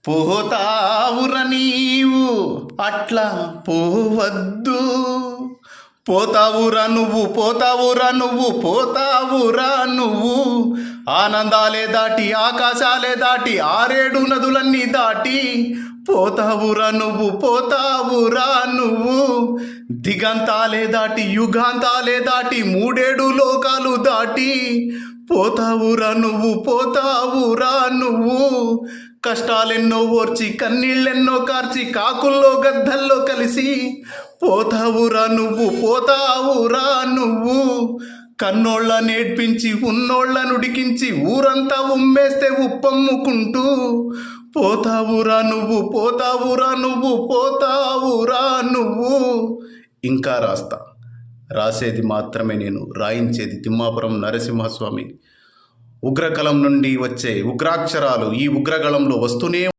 పోతావుర నీవు అట్లా పోవద్దు. పోతావురా నువ్వు, పోతావురా నువ్వు, పోతావురా నువ్వు. ఆనందాలే దాటి, ఆకాశాలే దాటి, 6 నదులన్నీ దాటి పోతావురా నువ్వు, పోతావురా నువ్వు. దిగంతాలే దాటి, యుగాంతాలే దాటి, 3 లోకాలు దాటి పోతావురా నువ్వు, పోతావురా నువ్వు. కష్టాలెన్నో ఓర్చి, కన్నీళ్ళెన్నో కార్చి, కాకుల్లో గద్దల్లో కలిసి పోతావురా నువ్వు, పోతావురా నువ్వు. కన్నోళ్ళ నేర్పించి, ఉన్నోళ్ళ నుడికించి, ఊరంతా ఉమ్మేస్తే ఉప్పమ్ముకుంటూ పోతావురా నువ్వు, పోతావురా నువ్వు, పోతావురా నువ్వు. ఇంకా రాసేది మాత్రమే నేను, రాయించేది తిమ్మాపురం నరసింహస్వామి. ఉగ్రకలం నుండి వచ్చే ఉగ్రాక్షరాలు ఈ ఉగ్రగళంలో వస్తూనే